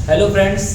Hello friends,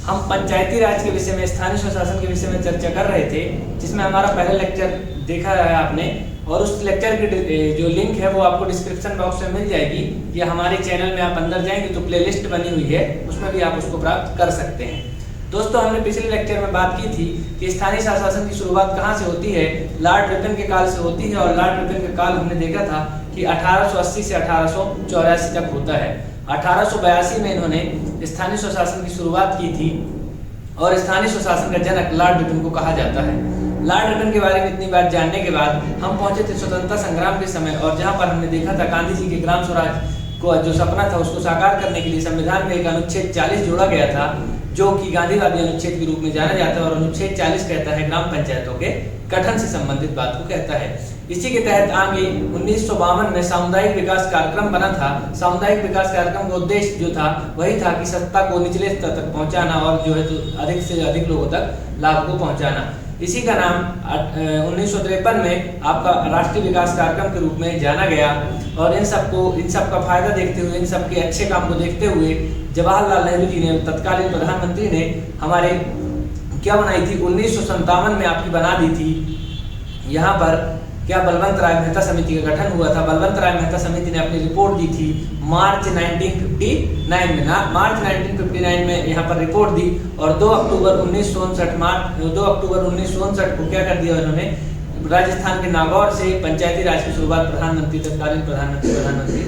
हम पंचायती राज के विषय में, स्थानीय स्वशासन के विषय में चर्चा कर रहे थे, जिसमें हमारा पहला लेक्चर देखा है आपने। और उस लेक्चर की जो लिंक है वो आपको डिस्क्रिप्शन बॉक्स में मिल जाएगी, या हमारे चैनल में आप अंदर जाएंगे तो प्लेलिस्ट बनी हुई है, उसमें भी आप उसको प्राप्त कर सकते हैं। दोस्तों, हमने पिछले लेक्चर में बात की थी कि स्थानीय स्वशासन की शुरुआत कहाँ से होती है। लॉर्ड रिपन के काल से होती है, और लॉर्ड रिपन के काल हमने देखा था कि 1880 से 1884 तक होता है। 1882 में इन्होंने स्थानीय स्वशासन की शुरुआत की थी, और स्थानीय स्वशासन का जनक लॉर्ड रिपन को कहा जाता है। लॉर्ड रिपन के बारे में इतनी बात जानने के बाद हम पहुंचे थे स्वतंत्रता संग्राम के समय, और जहां पर हमने देखा था गांधी जी के ग्राम स्वराज को जो सपना था उसको साकार करने के लिए संविधान में एक अनुच्छेद 40 जोड़ा गया था, जो कि गांधीवादी अनुच्छेद के रूप में जाना जाता है। और अनुच्छेद 40 कहता है ग्राम पंचायतों के गठन से संबंधित बात को कहता है। इसी के तहत आगे 1952 में सामुदायिक विकास कार्यक्रम बना था। सामुदायिक विकास कार्यक्रम का उद्देश्य जो था वही था कि सत्ता को निचले स्तर तक पहुंचाना, और जो है तो अधिक से अधिक लोगों तक लाभ को पहुंचाना। इसी का नाम 1953 में आपका राष्ट्रीय विकास कार्यक्रम के रूप में जाना गया। और इन सब का फायदा देखते हुए, इन सब के अच्छे काम को देखते हुए जवाहरलाल नेहरू जी ने, तत्कालीन प्रधानमंत्री ने, हमारे क्या बनाई थी 1957 में आपकी बना दी थी। यहाँ पर क्या बलवंत राय मेहता समिति का गठन हुआ था। बलवंत राय मेहता समिति ने अपनी रिपोर्ट दी थी मार्च 1959 में। मार्च 1959 में यहाँ पर रिपोर्ट दी, और 2 अक्टूबर 1959 को क्या कर दिया उन्होंने, राजस्थान के नागौर से पंचायती राज की शुरुआत तत्कालीन प्रधानमंत्री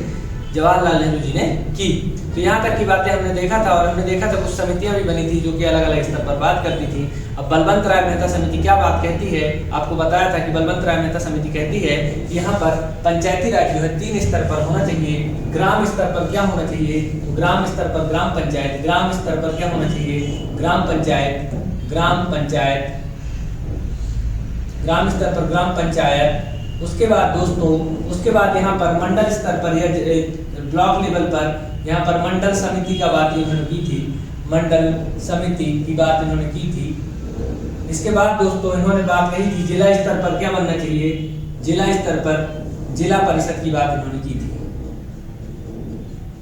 जवाहरलाल नेहरू जी ने की। तो यहाँ तक की बातें हमने देखा था, और हमने देखा था कुछ समितियां भी बनी थी जो कि अलग अलग स्तर पर बात करती थी। अब बलवंत राय मेहता समिति क्या बात कहती है, आपको बताया था कि बलवंत राय मेहता समिति कहती है कि यहाँ पर पंचायती राज जो है 3 स्तर पर होना चाहिए। ग्राम स्तर पर क्या होना चाहिए, ग्राम स्तर पर ग्राम पंचायत, ग्राम स्तर पर क्या होना चाहिए, ग्राम पंचायत, ग्राम पंचायत, ग्राम स्तर पर ग्राम पंचायत। उसके बाद दोस्तों, उसके बाद यहाँ पर मंडल स्तर पर या ब्लॉक लेवल पर यहाँ पर मंडल समिति का बात इन्होंने की थी, मंडल समिति की बात इन्होंने की थी। इसके बाद दोस्तों इन्होंने बात कही थी जिला स्तर पर क्या बनना चाहिए, जिला स्तर पर जिला परिषद की बात इन्होंने की थी,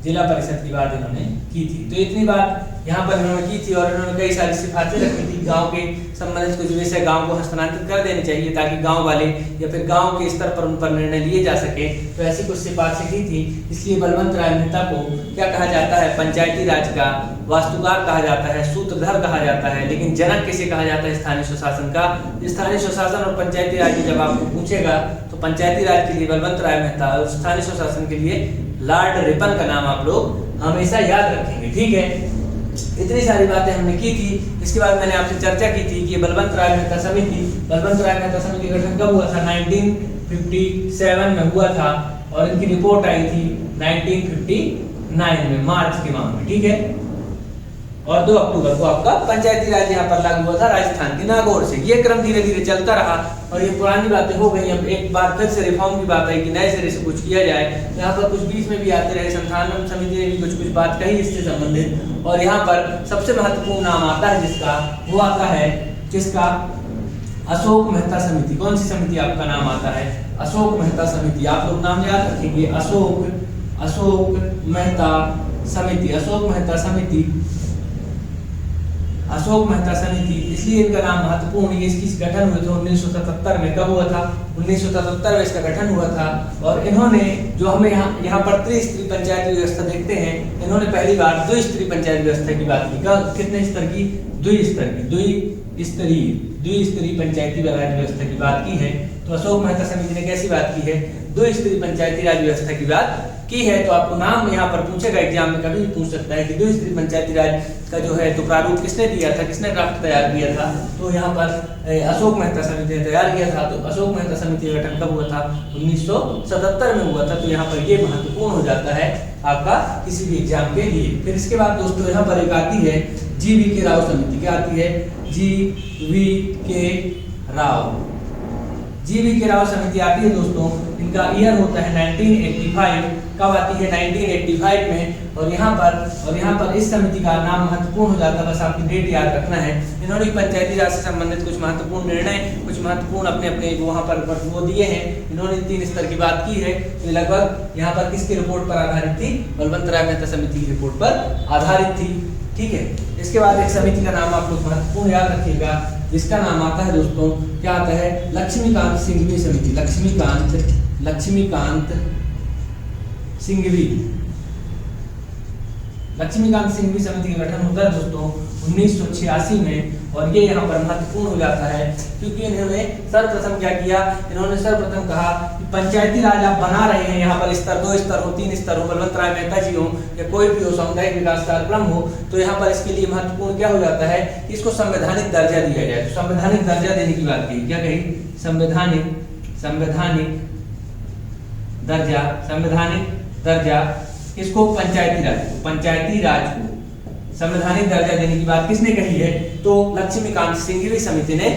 जिला परिषद की बात इन्होंने की थी। तो इतनी बात यहाँ पर इन्होंने की थी, और इन्होंने कई सारी सिफारिशें रखी थी। गांव के संबंधित कुछ विषय गांव को हस्तांतरित कर देने चाहिए, ताकि गांव वाले या फिर गांव के स्तर पर उन पर निर्णय लिए जा सके। तो ऐसी कुछ सिफारिशें की थी। इसलिए बलवंत राय मेहता को क्या कहा जाता है, पंचायती राज का वास्तुकार कहा जाता है, सूत्रधर कहा जाता है। लेकिन जनक किसे कहा जाता है, स्थानीय स्वशासन का। स्थानीय स्वशासन और पंचायती राज जब आपको पूछेगा तो पंचायती राज के लिए बलवंत राय मेहता, और स्थानीय स्वशासन के लिए लॉर्ड रिपन का नाम आप लोग हमेशा याद रखेंगे, ठीक है। इतनी सारी बातें हमने की थी। इसके बाद मैंने आपसे चर्चा की थी कि बलवंत राय मेहता समिति का गठन कब हुआ था, 1957 में हुआ था, और इनकी रिपोर्ट आई थी 1959 में मार्च के माह में, ठीक है। और 2 अक्टूबर को आपका पंचायती राज यहाँ पर लागू हुआ था राजस्थान के नागौर से। ये क्रम धीरे धीरे चलता रहा, और ये पुरानी बातें हो गई। अब एक बार फिर से रिफॉर्म की बात आई कि नए सिरे से कुछ किया जाए। यहाँ पर कुछ बीच में भी आते रहे, संस्थान समिति ने भी कुछ बात कही इससे संबंधित। और यहाँ पर सबसे महत्वपूर्ण नाम आता है जिसका, वो आता है किसका, अशोक मेहता समिति। कौन सी समिति आपका नाम आता है, अशोक मेहता समिति। आप लोग नाम याद रखेंगे, अशोक मेहता समिति, अशोक मेहता समिति, अशोक मेहता समिति। इसलिए इनका नाम महत्वपूर्ण है। इसकी गठन हुए थे 1977 में। कब हुआ था, 1977 में इसका गठन हुआ था। और इन्होंने जो हमें यहाँ पर त्रिस्तरीय पंचायत व्यवस्था देखते हैं, इन्होंने पहली बार द्विस्तरीय पंचायत व्यवस्था की बात की। कितने स्तर की, द्विस्तरीय पंचायती राज व्यवस्था की बात की है। तो अशोक मेहता समिति ने कैसी बात की है, द्विस्तरीय पंचायती राज व्यवस्था की बात की है। तो आपको नाम यहाँ पर पूछेगा एग्जाम में, कभी भी पूछ सकता है कि द्विस्तरीय पंचायती राज का जो है तो प्रारूप किसने दिया था, किसने ड्राफ्ट तैयार किया था। तो यहाँ पर अशोक मेहता समिति ने तैयार किया था। तो अशोक मेहता समिति का गठन कब हुआ था, 1977 में हुआ था। तो यहाँ पर ये महत्वपूर्ण हो जाता है आपका किसी भी एग्जाम के लिए। फिर इसके बाद दोस्तों यहाँ पर एक आती है GV के राव समिति। क्या आती है, GV के राव समिति आती है दोस्तों। इनका ईयर होता है 1985। कब आती है? 1985 में। और यहाँ पर इस समिति का नाम महत्वपूर्ण हो जाता है, बस आपकी डेट याद रखना है। इन्होंने पंचायती राज से संबंधित कुछ महत्वपूर्ण निर्णय, कुछ महत्वपूर्ण अपने वहाँ पर वो दिए हैं। इन्होंने 3 स्तर की बात की है। तो लगभग यहाँ पर किसकी रिपोर्ट पर आधारित थी? बलवंत राय मेहता समिति की रिपोर्ट पर आधारित थी। ठीक है। इसके बाद एक समिति का नाम आप लोग महत्वपूर्ण याद रखिएगा, जिसका नाम आता है दोस्तों, क्या आता है? लक्ष्मीकांत सिंघवी समिति। लक्ष्मीकांत सिंघवी समिति का गठन होता है दोस्तों 1986 में। और ये यहाँ पर महत्वपूर्ण हो जाता है क्योंकि इन्होंने सर्वप्रथम क्या किया? इन्होंने सर्वप्रथम कहा कि पंचायती राज आप बना रहे हैं, यहाँ पर स्तर 2 स्तर हो, 3 स्तर हो, बलवंत राय मेहता जी हो या कोई भी हो, सामुदायिक विकास कार्यक्रम हो, तो यहाँ पर इसके लिए महत्वपूर्ण क्या हो जाता है? इसको संवैधानिक दर्जा दिया जाए। तो संवैधानिक दर्जा देने की बात कही, क्या कही? संवैधानिक दर्जा इसको पंचायती राज को संवैधानिक दर्जा देने की बात किसने कही है? तो लक्ष्मीकांत सिंघवी समिति ने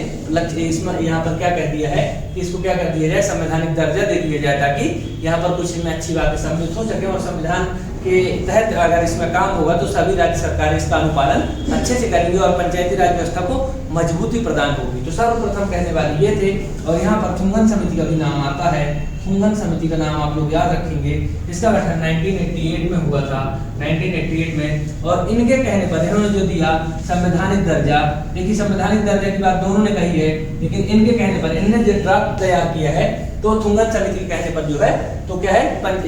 इसमें यहाँ पर क्या कह दिया है कि इसको क्या कर दिया जाए? संवैधानिक दर्जा दे दिया जाए, ताकि यहाँ पर कुछ इसमें अच्छी बातें सम्मिलित हो सके और संविधान के तहत अगर इसमें काम होगा तो सभी राज्य सरकारें इसका अनुपालन अच्छे से करेंगे और पंचायती राज व्यवस्था को मजबूती प्रदान होगी। तो सर्वप्रथम कहने वाले ये थे। और यहाँ पर थुंगन समिति का भी नाम आता है। थुंगन समिति का नाम आप लोग याद रखेंगे। इसका गठन 1988 में हुआ था, 1988 में। और इनके कहने पर इन्होंने जो दिया संवैधानिक दर्जा, देखिए संवैधानिक दर्जा की बात दोनों ने कही है, लेकिन इनके कहने पर इन्होंने जो ड्राफ्ट तैयार किया है तो थुंगन समिति के कहने पर जो है तो क्या है,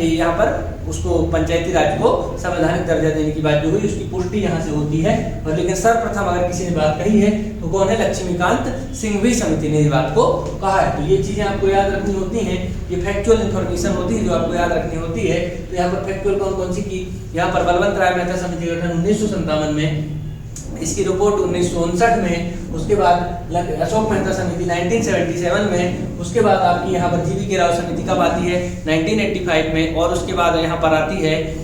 यहाँ पर उसको पंचायती राज को संवैधानिक दर्जा देने की बात जो हुई उसकी पुष्टि यहाँ से होती है। और लेकिन सर्वप्रथम अगर किसी ने बात कही है तो कौन है? लक्ष्मीकांत सिंघवी समिति ने इस बात को कहा है। तो ये चीजें आपको याद रखनी होती हैं, ये फैक्चुअल इन्फॉर्मेशन होती है जो आपको याद रखनी होती है। तो यहाँ पर फैक्चुअल कौन सी की? यहाँ पर बलवंत राय मेहता समिति का गठन 1957 में, इसकी रिपोर्ट 1959 में, उसके बाद अशोक मेहता समिति 1977 में, उसके बाद आपकी यहाँ पर जीवी के राव समिति कब आती है? 1985 में। और उसके बाद यहाँ पर आती है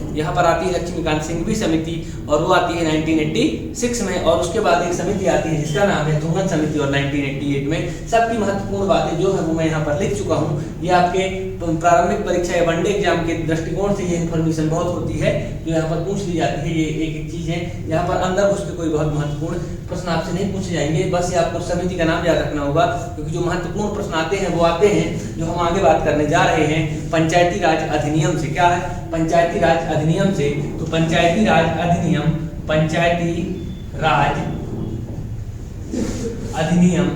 लक्ष्मीकांत सिंघवी समिति और वो आती है 1986 में। और उसके बाद एक समिति आती है जिसका नाम है थुंगन समिति और 1988 में। सबकी महत्वपूर्ण बातें जो है वो मैं यहाँ पर लिख चुका हूँ। ये आपके प्रारंभिक परीक्षा या वनडे एग्जाम के दृष्टिकोण से ये इन्फॉर्मेशन बहुत होती है जो यहाँ पर पूछ ली जाती है। ये एक चीज है, यहाँ पर अंदर घुस के कोई बहुत महत्वपूर्ण प्रश्न आपसे नहीं पूछे जाएंगे, बस ये आपको समिति का नाम याद रखना होगा क्योंकि जो महत्वपूर्ण प्रश्न आते हैं वो आते हैं जो हम आगे बात करने जा रहे हैं पंचायती राज अधिनियम से। क्या है? पंचायती राज अधिनियम से। तो पंचायती राज अधिनियम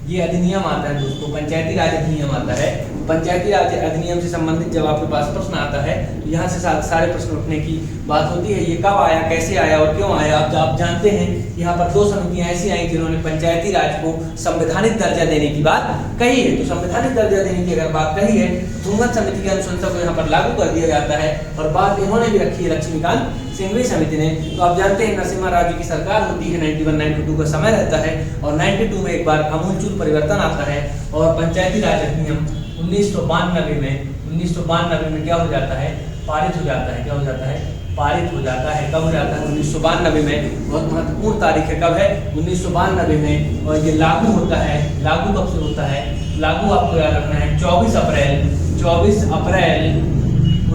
ये अधिनियम आता है दोस्तों, पंचायती राज अधिनियम आता है। पंचायती राज अधिनियम से संबंधित जब आपके पास प्रश्न आता है तो यहाँ से सारे प्रश्न उठने की बात होती है। ये कब आया, कैसे आया और क्यों आया? आप जानते हैं यहाँ पर 2 समितियां ऐसी आई जिन्होंने पंचायती राज को संवैधानिक दर्जा देने की बात कही है। तो संवैधानिक दर्जा देने की अगर बात कही है तो थुंगन समिति की अनुशंसा को यहाँ पर लागू कर दिया जाता है। और बात इन्होंने भी रखी है लक्ष्मीकांत सिंघवी समिति ने। तो आप जानते हैं नरसिम्हा राव जी की सरकार होती है, 91-92 का समय रहता है और 92 में एक बार आमूलचूल परिवर्तन आता है और पंचायती राज अधिनियम 1992 में क्या हो जाता है? पारित हो जाता है। क्या हो जाता है? पारित हो जाता है। कब हो जाता है? 1992 में। बहुत महत्वपूर्ण तारीख है, कब है? 1992 में। और ये लागू होता है। लागू कब से होता है? लागू आपको याद रखना है 24 अप्रैल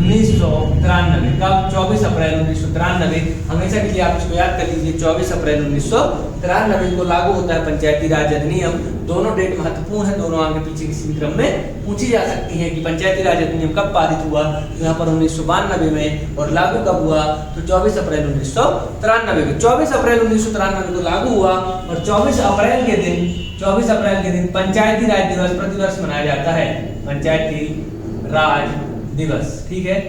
1993। कब? 24 अप्रैल 1993। हमेशा के लिए आप इसको याद कर लीजिए, 24 अप्रैल 1993 को लागू होता है पंचायती राज अधिनियम। दोनों डेट महत्वपूर्ण है, दोनों आगे पीछे किसी भी क्रम में पूछी जा सकती है कि पंचायती राज अधिनियम कब पारित हुआ। यहाँ पर 1992 में और लागू कब हुआ? तो 24 अप्रैल 1993 को। 24 अप्रैल 1993 को लागू हुआ और 24 अप्रैल के दिन पंचायती राज दिवस प्रतिवर्ष मनाया जाता है, पंचायती राज दिवस। ठीक है।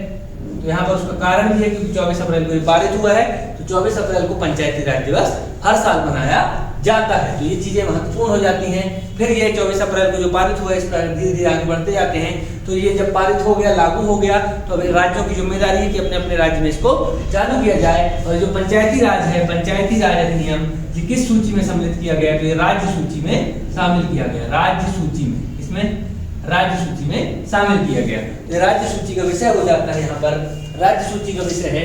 तो यहाँ पर उसका कारण भी है क्योंकि 24 अप्रैल को पारित हुआ है, तो 24 अप्रैल को पंचायती राज दिवस हर साल मनाया जाता है। तो ये चीजें महत्वपूर्ण हो जाती हैं। फिर ये 24 अप्रैल को जो पारित हुआ इस पर धीरे धीरे आगे बढ़ते जाते हैं। तो ये जब पारित हो गया, लागू हो गया, तो अभी राज्यों की जिम्मेदारी है कि अपने अपने राज्य में इसको चालू किया जाए। और जो पंचायती राज है, पंचायती राज अधिनियम ये किस सूची में सम्मिलित किया गया? तो ये राज्य सूची में शामिल किया गया, राज्य सूची में। इसमें राज्य सूची में शामिल किया गया। तो राज्य सूची का विषय हो जाता है, यहाँ पर राज्य सूची का विषय है।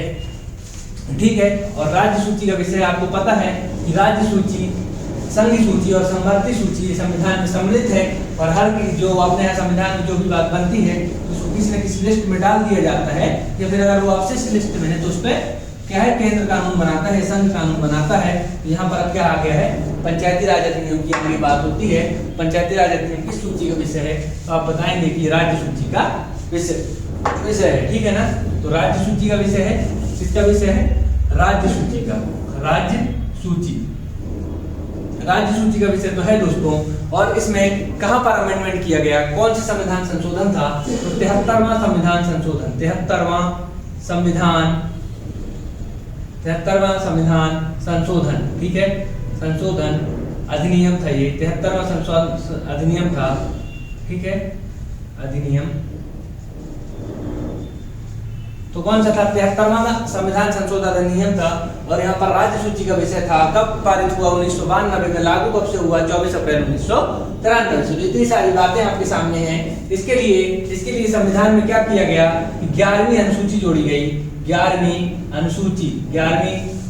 ठीक है। और राज्य सूची का विषय आपको पता है कि राज्य सूची, संघ सूची और समवर्ती सूची संविधान में सम्मिलित है। और हर की जो अपने यहाँ संविधान में जो भी बात बनती है उसको किसी न किसी लिस्ट में डाल दिया जाता है, या फिर अगर वो अवशिष्ट लिस्ट में है तो उस पर क्या है केंद्र कानून बनाता है, संघ कानून बनाता है। तो यहाँ पर अब क्या आ गया है, पंचायती राज अधिनियम की अगली बात होती है। पंचायती राज अधिनियम किस सूची का विषय है, तो आप बताएंगे कि राज्य सूची का विषय है, ठीक है ना। तो राज्य सूची का विषय है, किसका विषय है, राज्य सूची का, राज्य सूची का विषय तो है दोस्तों। और इसमें कहां पर अमेंडमेंट किया गया, कौन सा संविधान संशोधन था, तो 73वां संविधान संशोधन, 73वां संविधान संशोधन, ठीक है, संशोधन अधिनियम था ये, 73वां संशोधन अधिनियम था, ठीक है, अधिनियम। तो कौन सा था, 73वां संविधान संशोधन अधिनियम था। और यहाँ पर राज्य सूची का विषय था, कब पारित हुआ, 1992 में, लागू कब से हुआ, 24 अप्रैल 1993 से। इतनी सारी बातें आपके सामने हैं। इसके लिए संविधान में क्या किया गया, 11वीं अनुसूची जोड़ी गई, 11वीं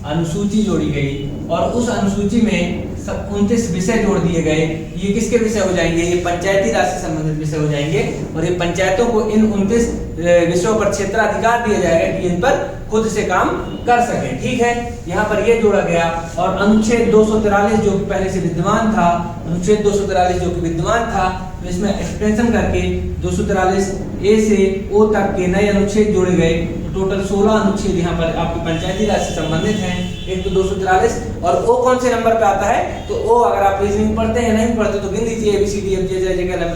अनुसूची जोड़ी गई, और उस अनुसूची में 29 विषय जोड़ दिए गए। ये किसके विषय हो जाएंगे, ये पंचायती राज से संबंधित विषय हो जाएंगे, और ये पंचायतों को इन 29 विषयों पर क्षेत्राधिकार दिया जाएगा कि इन पर खुद से काम कर सके, ठीक है। यहाँ पर ये जोड़ा गया। और अनुच्छेद 243 जो पहले से विद्यमान था, अनुच्छेद 243 जो कि विद्यमान था, तो इसमें एक्सटेंशन करके 243 ए से ओ तक के नए अनुच्छेद जोड़े गए। टोटल 16 अनुच्छेद यहाँ पर आपकी पंचायती राज से संबंधित हैं। एक तो 243, और ओ कौन से नंबर पे आता है, तो ओ अगर आप रीजनिंग पढ़ते हैं, नहीं पढ़ते तो गिन लीजिए, ABCD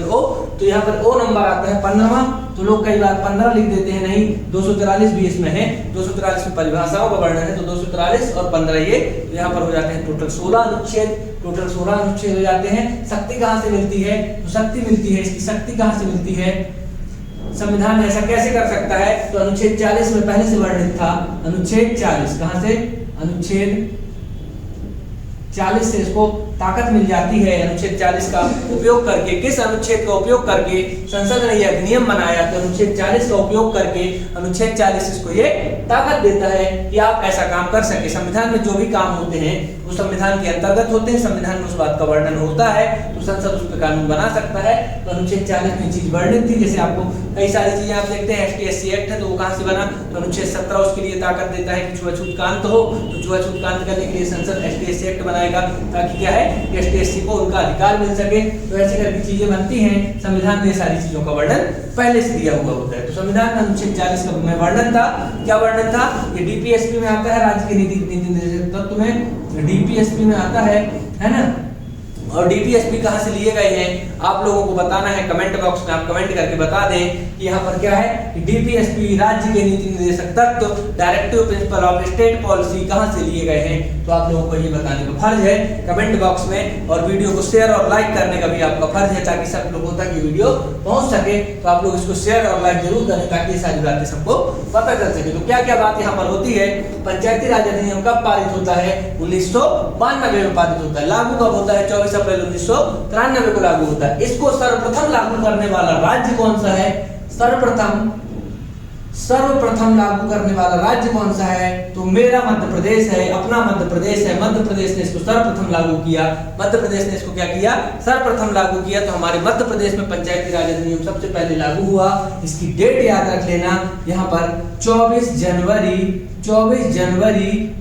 ओ, तो यहाँ पर ओ नंबर आता है 15वां। तो लोग कई बार 15 लिख देते हैं, नहीं 243 भी इसमें है, 243 में परिभाषाओं का वर्णन है, तो 243 और 15 ये, तो यहाँ पर हो जाते हैं टोटल 16 अनुच्छेद हो जाते हैं। शक्ति कहाँ से मिलती है, तो शक्ति मिलती है, इसकी शक्ति कहाँ से मिलती है, संविधान ऐसा कैसे कर सकता है, तो अनुच्छेद 40 में पहले से वर्णित था। अनुच्छेद 40 कहां से, अनुच्छेद 40 से इसको ताकत मिल जाती है। अनुच्छेद 40 का उपयोग करके, किस अनुच्छेद का उपयोग करके संसद ने यह अधिनियम बनाया, तो अनुच्छेद 40 का उपयोग करके अनुच्छेद 40 इसको ये ताकत देता है कि आप ऐसा काम कर सके। संविधान में जो भी काम होते हैं वो संविधान के अंतर्गत होते हैं, संविधान में उस बात का वर्णन होता है, तो संसद उस पर कानून बना सकता है। तो अनुच्छेद 40 में चीज वर्णित थी, जैसे आपको कई सारी चीजें आप देखते हैं, ST/SC एक्ट है, तो वो कहां से बना, तो अनुच्छेद 17 उसके लिए ताकत देता है कि छुआछूत का अंत हो, तो छुआछूत का अंत करने के लिए संसद ST/SC एक्ट बनाएगा, ताकि क्या है, ST/SC को उनका अधिकार मिल सके। तो ऐसे करके चीजें बनती हैं। संविधान में सारी चीजों का वर्णन पहले से दिया हुआ होता है। तो संविधान में अनुच्छेद 40 का में वर्णन था, क्या वर्णन था, ये DPSP में आता है, राज्य के नीति निर्देशक तत्व में DPSP में आता है ना। और DPSP कहां से लिए गए हैं, आप लोगों को बताना है, कमेंट बॉक्स में आप कमेंट करके बता दें कि यहाँ पर क्या है, DPSP राज्य के नीति निर्देशक तत्व, directive principle of state policy कहां से लिए गए हैं, तो आप लोगों को ये बताने का फर्ज है कमेंट बॉक्स में। और वीडियो को शेयर और लाइक करने का भी आपका फर्ज है, ताकि सब लोगों तक ये वीडियो पहुंच सके। तो आप लोग इसको शेयर और लाइक जरूर करें, ताकि ये सारी बातें सबको पता चल सके। तो क्या क्या बात यहाँ पर होती है, पंचायती राज अधिनियम कब पारित होता है, 1992 में पारित होता है। लागू कब होता है, 24 अप्रैल 1993 को लागू होता है। इसको सर्वप्रथम लागू करने वाला राज्य कौन सा है, सर्वप्रथम लागू करने वाला राज्य कौन सा है, तो मेरा मध्य प्रदेश है, अपना मध्य प्रदेश है। मध्य प्रदेश ने इसको सर्वप्रथम लागू किया, मध्य प्रदेश ने इसको क्या किया, सर्वप्रथम लागू किया। तो हमारे मध्य प्रदेश में पंचायती राज अधिनियम सबसे पहले लागू हुआ। इसकी डेट याद रख लेना, यहाँ पर 24 जनवरी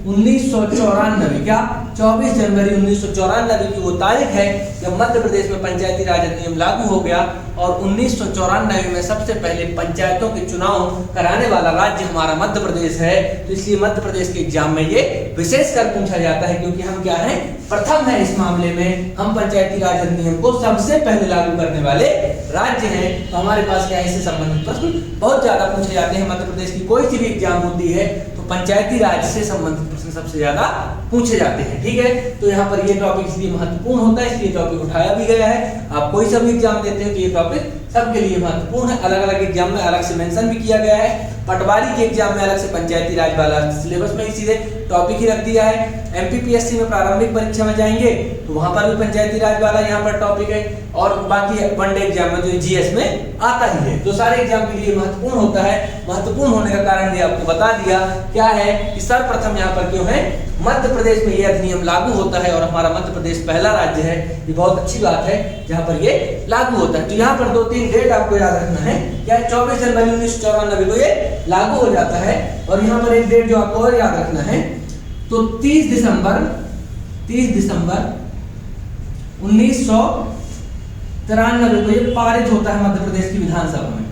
1994, क्या 24 जनवरी 1994 की वो तारीख है जब मध्य प्रदेश में पंचायती राज अधिनियम लागू हो गया। और 1994 में सबसे पहले पंचायतों के चुनाव कराने वाला राज्य हमारा मध्य प्रदेश है। तो इसलिए मध्य प्रदेश के एग्जाम में ये विशेष कर पूछा जाता है, क्योंकि हम क्या हैं, प्रथम है इस मामले में। हम पंचायती राज अधिनियम को सबसे पहले लागू करने वाले राज्य हैं। तो हमारे पास क्या है, इससे संबंधित प्रश्न बहुत ज्यादा पूछे जाते हैं। मध्य प्रदेश की कोई सी भी एग्जाम होती है तो पंचायती राज से संबंधित प्रश्न सबसे ज्यादा पूछे जाते हैं, ठीक है। तो यहाँ पर ये टॉपिक इसलिए महत्वपूर्ण होता है, इसलिए टॉपिक उठाया भी गया है। आप कोई सा भी एग्जाम देते हैं तो ये टॉपिक सबके लिए महत्वपूर्ण है। अलग अलग एग्जाम में अलग से मेंशन भी किया गया है। पटवारी के एग्जाम में अलग से पंचायती राज वाला सिलेबस में ही सीधे टॉपिक ही रख दिया है। MPPSC में प्रारंभिक परीक्षा में जाएंगे तो वहां पर भी पंचायती राज वाला यहाँ पर टॉपिक है। और बाकी वनडे एग्जाम में जो GS में आता ही है। तो सारे एग्जाम के लिए महत्वपूर्ण होता है। महत्वपूर्ण होने का कारण भी आपको बता दिया क्या है कि सर्वप्रथम यहाँ पर क्यों है, मध्य प्रदेश में ये अधिनियम लागू होता है और हमारा मध्य प्रदेश पहला राज्य है। ये बहुत अच्छी बात है जहाँ पर ये लागू होता है। तो यहाँ पर 2-3 डेट आपको याद रखना है। क्या 24 जनवरी 1994 को ये लागू हो जाता है। और यहाँ पर एक डेट जो आपको और याद रखना है, तो 30 दिसंबर 1993 को ये पारित होता है मध्य प्रदेश की विधानसभा में।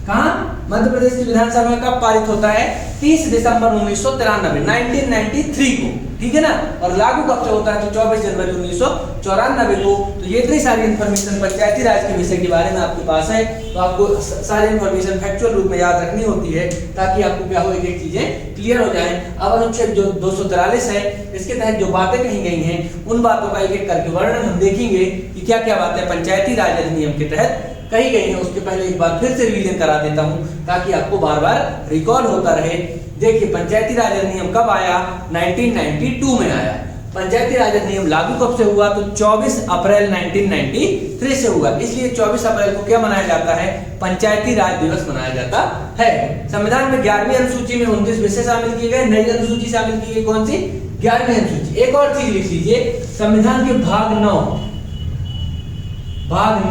कहाँ? मध्य प्रदेश की विधानसभा में कब पारित होता है? 30 दिसंबर 1993 को, ठीक है ना। और लागू कब से होता है? तो 24 जनवरी 1994 को। तो ये इतनी सारी इन्फॉर्मेशन पंचायती राज के विषय के बारे में आपके पास है। तो आपको सारी इन्फॉर्मेशन फैक्चुअल रूप में याद रखनी होती है ताकि आपको क्या हो, एक चीजें क्लियर हो जाए। अब अनुच्छेद जो 243 है, इसके तहत जो बातें कही गई हैं उन बातों का एक एक करके वर्णन हम देखेंगे कि क्या क्या बातें पंचायती राज अधिनियम के तहत कही गई है। उसके पहले एक बार फिर से रिवीजन करा देता हूं ताकि आपको बार बार रिकॉल होता रहे। देखिए, पंचायती राज अधिनियम कब आया? 1992 में आया। पंचायती राज अधिनियम लागू कब से हुआ? तो 24 अप्रैल 1993 से हुआ। इसलिए 24 अप्रैल को क्या मनाया जाता है? पंचायती राज दिवस मनाया जाता है। संविधान में 11वीं अनुसूची में 29 विषय शामिल किए गए। नई अनुसूची शामिल की गई, कौन सी? 11वीं अनुसूची। एक और चीज लिख लीजिए, संविधान के भाग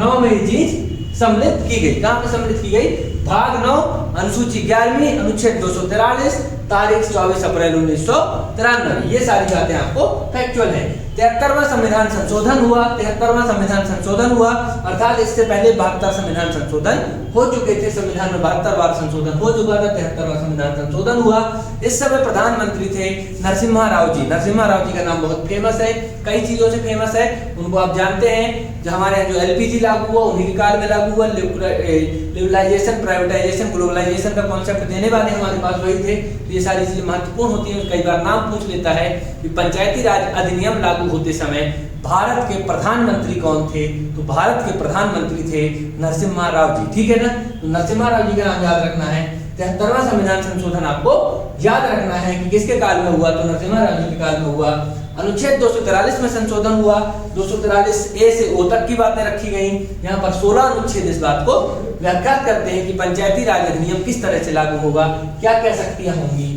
9 में ये चीज सम्मिलित की गई। कहां पे सम्मिलित की गई? भाग 9 अनुसूची 11वीं अनुच्छेद 243 तारीख 24 अप्रैल 1993। ये सारी बातें आपको फैक्चुअल है। 73वां संविधान संशोधन हुआ। 73वां संविधान संशोधन हुआ, अर्थात इससे पहले 72 संविधान संशोधन हो चुके थे। संविधान में 72 बार संशोधन हो चुका था। 73वां संविधान संशोधन हुआ। इस समय प्रधानमंत्री थे नरसिम्हा राव जी। नरसिम्हा राव जी का नाम बहुत फेमस है, कई चीजों से फेमस है। उनको आप जानते हैं, जो हमारे यहाँ जो एलपीजी लागू हुआ उन्हीं के काल में लागू हुआ। लिबरलाइजेशन, प्राइवेटाइजेशन, ग्लोबलाइजेशन का कॉन्सेप्ट देने वाले हमारे पास वही थे। तो ये सारी चीजें महत्वपूर्ण होती हैं। कई बार नाम पूछ लेता है कि पंचायती राज अधिनियम लागू होते समय भारत के प्रधानमंत्री कौन थे? तो भारत के प्रधानमंत्री थे नरसिम्हा राव जी, ठीक है ना। तो नरसिम्हा राव जी का नाम याद रखना है। 73वां संविधान संशोधन आपको याद रखना है कि किसके काल में हुआ? तो नरसिम्हा राव जी के काल में हुआ। अनुच्छेद 243 में संशोधन हुआ। 243 ए से ओ तक की बातें रखी गई। यहाँ पर 16 अनुच्छेद इस बात को व्याख्यात करते हैं कि पंचायती राज अधिनियम किस तरह से लागू होगा, क्या क्या शक्तियां होंगी।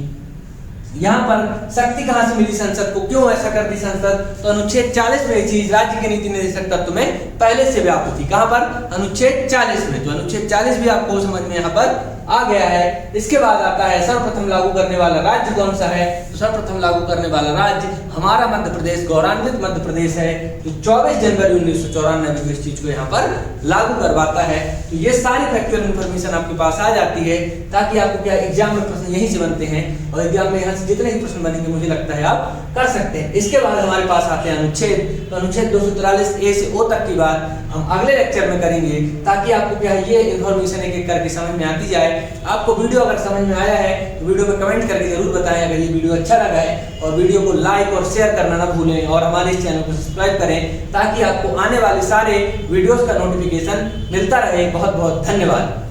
यहाँ पर शक्ति कहां से मिली संसद को, क्यों ऐसा कर दी संसद? तो अनुच्छेद 40 में ये चीज राज्य के नीति निर्देशक तत्व में पहले से व्याप्त थी। कहां पर? अनुच्छेद 40 में। तो अनुच्छेद 40 भी आपको समझ में यहाँ पर आ गया है। इसके बाद आता है सर्वप्रथम लागू करने वाला राज्य कौन सा है? तो सर्वप्रथम लागू करने वाला राज्य हमारा मध्य प्रदेश, गौरवान्वित मध्य प्रदेश है। तो 24 जनवरी 1994 को इस चीज को यहाँ पर लागू करवाता है। तो ये सारी फैक्चुअल इन्फॉर्मेशन आपके पास आ जाती है ताकि आपको क्या एग्जाम में प्रश्न यहीं से बनते हैं और एग्जाम में यहाँ से जितने ही प्रश्न बनेंगे मुझे लगता है आप कर सकते हैं। इसके बाद हमारे पास आते हैं अनुच्छेद। तो अनुच्छेद 243 ए से ओ तक की बात हम अगले लेक्चर में करेंगे ताकि आपको क्या ये इन्फॉर्मेशन एक एक करके समझ में आती जाए। आपको वीडियो अगर समझ में आया है तो वीडियो में कमेंट करके जरूर बताएं अगर ये वीडियो अच्छा लगा है, और वीडियो को लाइक और शेयर करना ना भूलें, और हमारे इस चैनल को सब्सक्राइब करें ताकि आपको आने वाले सारे वीडियोस का नोटिफिकेशन मिलता रहे। बहुत बहुत धन्यवाद।